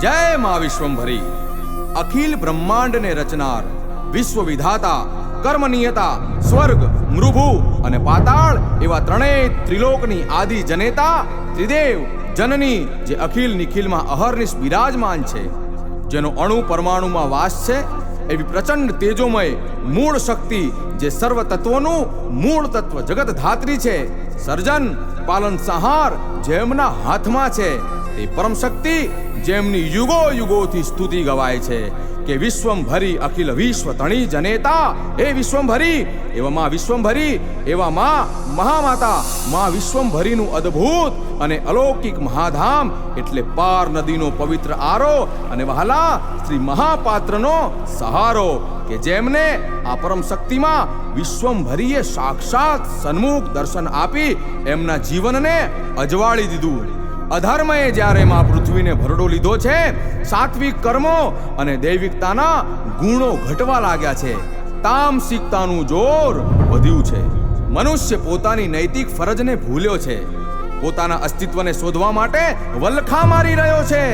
जय मां विश्वंभरी। अखिल ब्रह्मांड ने रचनार, विश्व विधाता, कर्मनियता, स्वर्ग, मृभु अने पाताळ एवा त्रणेय त्रिलोकनी आदि जनेता त्रिदेव जननी जे अखिल निखिल में अहर्निश विराजमान छे, जेनो अणु परमाणु में वास छे, एवी प्रचंड तेजोमय मूळ शक्ति जे सर्व तत्वों मूळ तत्व जगत धात्री छे, सर्जन पालन संहार जेमना हाथमां छे, ते परम शक्ति जेमनी युगो युगोथी स्तुति गवाय छे के विश्वंभरी अखिल विश्व तणी जनेता हे विश्वंभरी एवा मां विश्वंभरी एवा मां महामाता मां विश्वंभरी नु अद्भुत अने अलौकिक महाधाम एटले पार नदीनो पवित्र आरो अने वहाला श्री महापात्रनो सहारो के जेमने आ परम शक्ति में विश्वंभरीए साक्षात सन्मुख दर्शन आपी एमना जीवनने अजवाड़ी दीधुं। अधर्मए ज्यारे मां पृथ्वीने भरडो लीधो छे, सात्विक कर्मो अने दैविकताना गुणो घटवा लाग्या छे, तामसिकतानुं जोर वध्युं छे। मनुष्य पोतानी नैतिक फरजने भूल्यो छे, पोताना अस्तित्वने शोधवा माटे वलखा मारी रह्यो छे।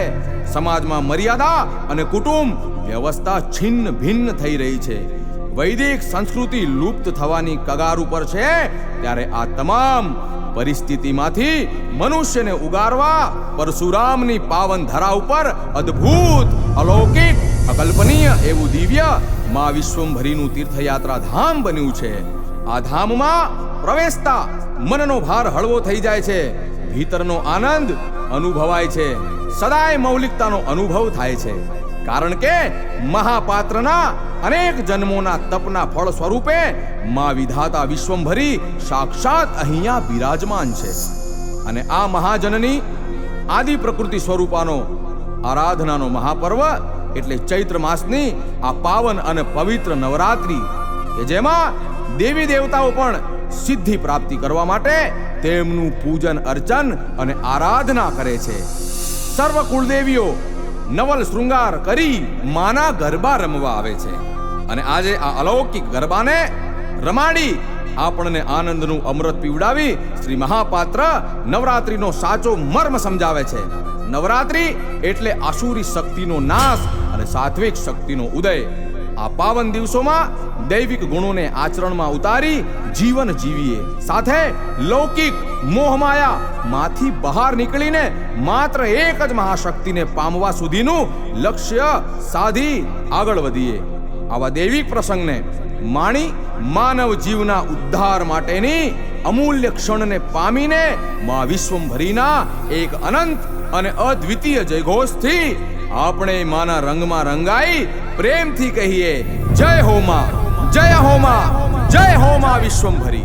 समाजमां मर्यादा अने कुटुंब व्यवस्था छिन्न भिन्न थई रही छे। वैदिक संस्कृति लुप्त थवानी कगार उपर छे, त्यारे आ तमाम परिस्थितिमांथी मनुष्यने उगारवा परशुरामनी पावन धरा उपर अद्भुत अलौकिक अकल्पनीय एवं दिव्य मां विश्वंभरीनु तीर्थयात्रा धाम बन्युं छे। आ धाममां प्रवेशता मननो भार हळवो थई जाय छे, भीतरनो आनंद अनुभवाय छे, सदाय मौलिकतानो अनुभव थाय छे, कारण के महापात्रना अनेक जन्मोना तपना फल स्वरूपे मां विधाता विश्वंभरी साक्षात अहिया विराजमान छे। अने आ महाजननी आदि प्रकृति स्वरूपानो आराधनानो महापर्व एटले चैत्र मासनी आ पावन अने पवित्र नवरात्रि के जेमा देवी देवताओ पण सिद्धि प्राप्ति करवा माटे तेमनुं पूजन अर्चन अने आराधना करे छे। सर्व कुलदेवीओ नवल श्रृंगार करी माना गरबा रमवा आवे छे अने आजे आ अलौकिक गरबाने रमाडी आपणने आनंदनु अमृत पीवडावी श्री महापात्र नवरात्रिनो साचो मर्म समजावे छे। नवरात्रि एटले आसुरी शक्तिनो नाश अने सात्विक शक्तिनो उदय। आ पावन दिवसोमां दैविक गुणोने आचरणमां उतारी जीवन जीवीए, साथे लौकिक मोहमाया माथी बहार निकळीने मात्र एक ज महाशक्तिने पामवा सुधीनुं लक्ष्य साधी आगळ वधीए। आवा दैविक प्रसंगने माणी मानव जीवना उद्धार माटेनी अमूल्य क्षणने पामीने मां विश्वंभरीना एक अनंत अने अद्वितीय जयघोषथी આપણે માના રંગમાં રંગાઈ પ્રેમથી કહીએ જય હો માં, જય હો માં, જય હો માં વિશ્વંભરી।